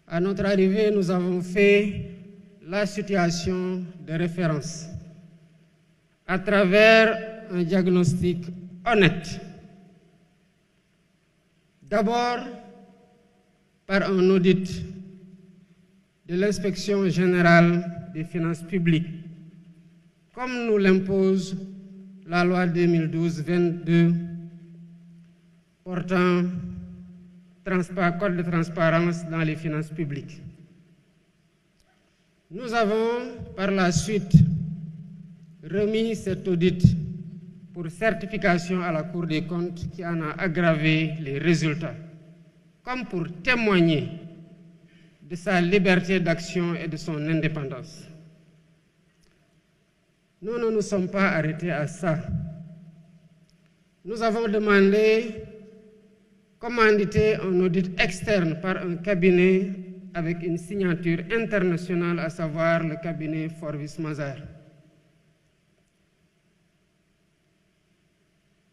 À notre arrivée, nous avons fait la situation de référence à travers un diagnostic honnête. D'abord, par un audit de l'Inspection générale des finances publiques, comme nous l'impose la loi 2012-22 portant Code de transparence dans les finances publiques. Nous avons par la suite remis cet audit pour certification à la Cour des comptes qui en a aggravé les résultats, comme pour témoigner de sa liberté d'action et de son indépendance. Nous ne nous sommes pas arrêtés à ça. Nous avons commandité un audit externe par un cabinet avec une signature internationale, à savoir le cabinet Forvis Mazars.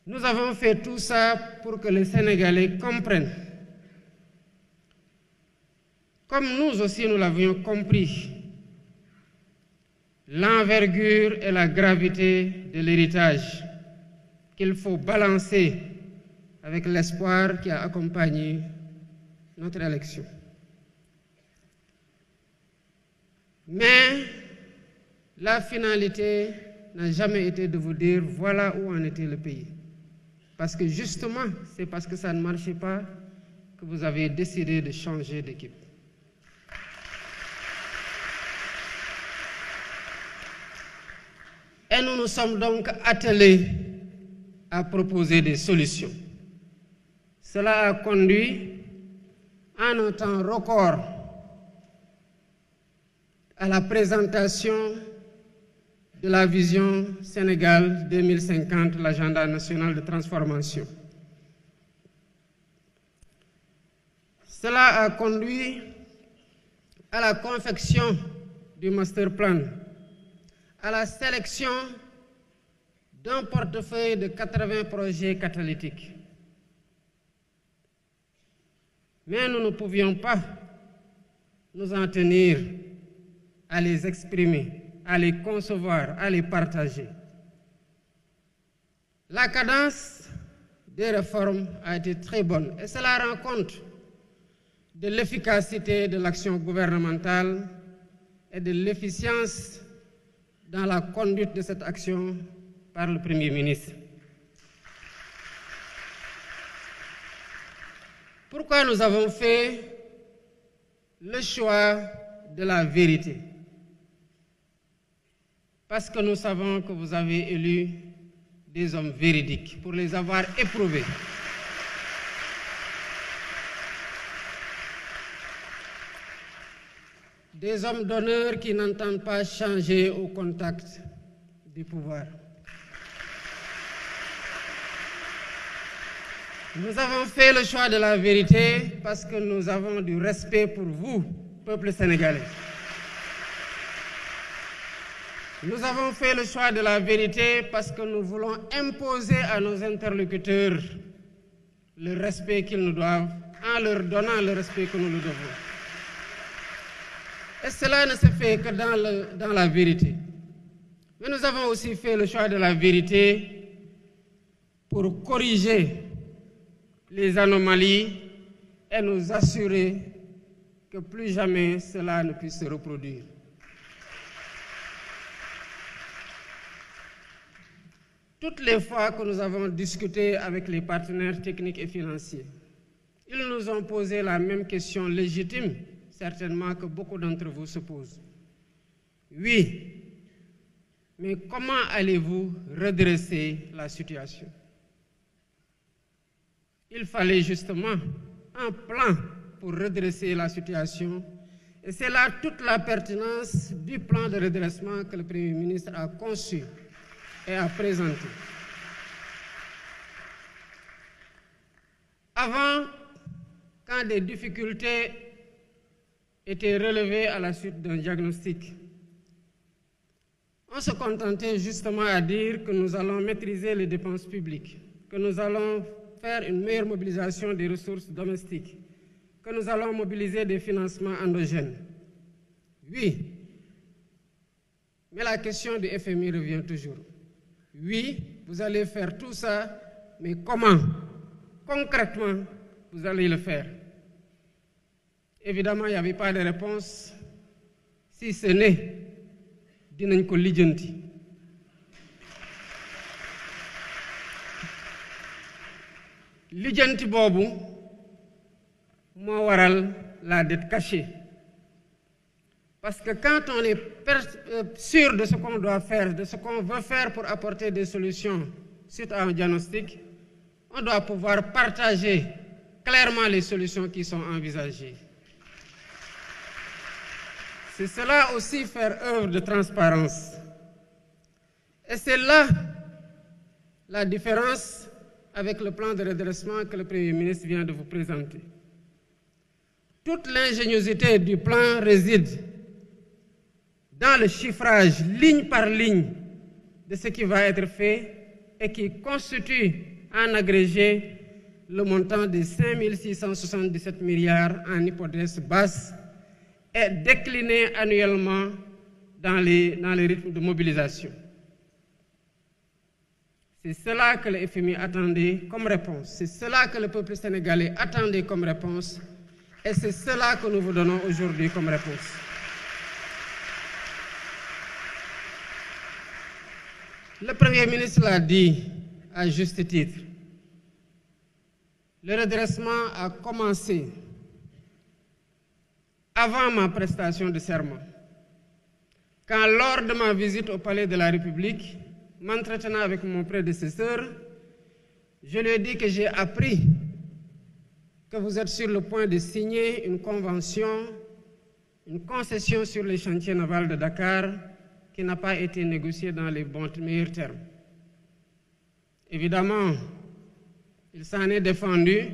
Nous avons fait tout ça pour que les Sénégalais comprennent, comme nous aussi nous l'avions compris, l'envergure et la gravité de l'héritage qu'il faut balancer avec l'espoir qui a accompagné notre élection. Mais la finalité n'a jamais été de vous dire voilà où en était le pays. Parce que justement, c'est parce que ça ne marchait pas que vous avez décidé de changer d'équipe. Et nous nous sommes donc attelés à proposer des solutions. Cela a conduit, en un temps record, à la présentation de la vision Sénégal 2050, l'agenda national de transformation. Cela a conduit à la confection du master plan, à la sélection d'un portefeuille de 80 projets catalytiques. Mais nous ne pouvions pas nous en tenir à les exprimer, à les concevoir, à les partager. La cadence des réformes a été très bonne et cela rend compte de l'efficacité de l'action gouvernementale et de l'efficience dans la conduite de cette action par le Premier ministre. Pourquoi nous avons fait le choix de la vérité? Parce que nous savons que vous avez élu des hommes véridiques pour les avoir éprouvés. Des hommes d'honneur qui n'entendent pas changer au contact du pouvoir. Nous avons fait le choix de la vérité parce que nous avons du respect pour vous, peuple sénégalais. Nous avons fait le choix de la vérité parce que nous voulons imposer à nos interlocuteurs le respect qu'ils nous doivent, en leur donnant le respect que nous nous devons. Et cela ne se fait que dans la vérité. Mais nous avons aussi fait le choix de la vérité pour corriger les anomalies et nous assurer que plus jamais cela ne puisse se reproduire. Toutes les fois que nous avons discuté avec les partenaires techniques et financiers, ils nous ont posé la même question légitime, certainement que beaucoup d'entre vous se posent. Oui, mais comment allez-vous redresser la situation? Il fallait justement un plan pour redresser la situation. Et c'est là toute la pertinence du plan de redressement que le Premier ministre a conçu et a présenté. Avant, quand des difficultés étaient relevées à la suite d'un diagnostic, on se contentait justement à dire que nous allons maîtriser les dépenses publiques, que nous allons faire une meilleure mobilisation des ressources domestiques, que nous allons mobiliser des financements endogènes. Oui, mais la question du FMI revient toujours. Oui, vous allez faire tout ça, mais comment, concrètement, vous allez le faire? Évidemment, il n'y avait pas de réponse, si ce n'est dinañ ko lijjanti. Lijjanti boobu moo waral la dette cachée. Parce que quand on est sûr de ce qu'on doit faire, de ce qu'on veut faire pour apporter des solutions suite à un diagnostic, on doit pouvoir partager clairement les solutions qui sont envisagées. C'est cela aussi faire œuvre de transparence. Et c'est là la différence avec le plan de redressement que le Premier ministre vient de vous présenter. Toute l'ingéniosité du plan réside dans le chiffrage ligne par ligne de ce qui va être fait et qui constitue en agrégé le montant de 5 677 milliards en hypothèse basse et décliné annuellement dans les rythmes de mobilisation. C'est cela que le FMI attendait comme réponse, c'est cela que le peuple sénégalais attendait comme réponse et c'est cela que nous vous donnons aujourd'hui comme réponse. Le Premier ministre l'a dit à juste titre. Le redressement a commencé avant ma prestation de serment. Quand lors de ma visite au Palais de la République, m'entretenant avec mon prédécesseur, je lui ai dit que j'ai appris que vous êtes sur le point de signer une convention, une concession sur les chantiers navals de Dakar qui n'a pas été négociée dans les meilleurs termes. Évidemment, il s'en est défendu,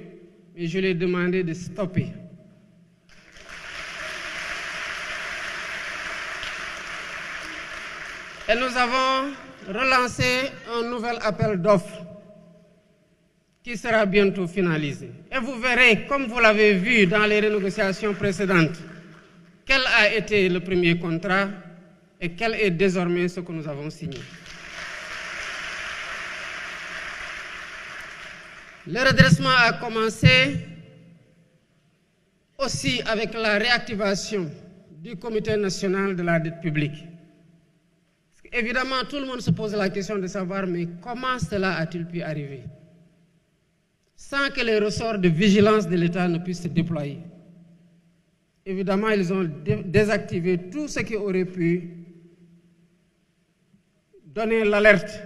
mais je lui ai demandé de stopper. Et nous avons relancé un nouvel appel d'offres qui sera bientôt finalisé. Et vous verrez, comme vous l'avez vu dans les renégociations précédentes, quel a été le premier contrat et quel est désormais ce que nous avons signé. Le redressement a commencé aussi avec la réactivation du Comité national de la dette publique. Évidemment, tout le monde se pose la question de savoir, mais comment cela a-t-il pu arriver sans que les ressorts de vigilance de l'État ne puissent se déployer? Évidemment, ils ont désactivé tout ce qui aurait pu donner l'alerte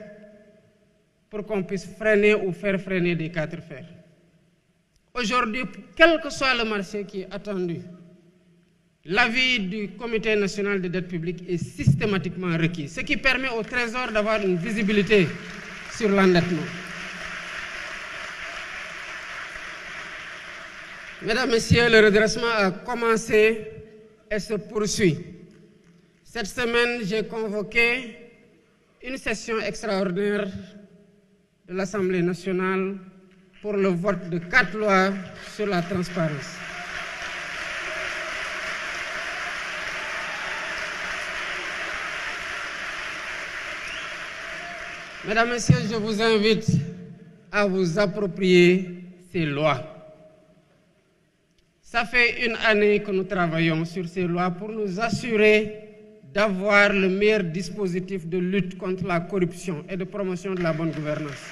pour qu'on puisse freiner ou faire freiner des quatre fers. Aujourd'hui, quel que soit le marché qui est attendu, l'avis du Comité national de dette publique est systématiquement requis, ce qui permet au Trésor d'avoir une visibilité sur l'endettement. Mesdames, Messieurs, le redressement a commencé et se poursuit. Cette semaine, j'ai convoqué une session extraordinaire de l'Assemblée nationale pour le vote de 4 lois sur la transparence. Mesdames, Messieurs, je vous invite à vous approprier ces lois. Ça fait une année que nous travaillons sur ces lois pour nous assurer d'avoir le meilleur dispositif de lutte contre la corruption et de promotion de la bonne gouvernance.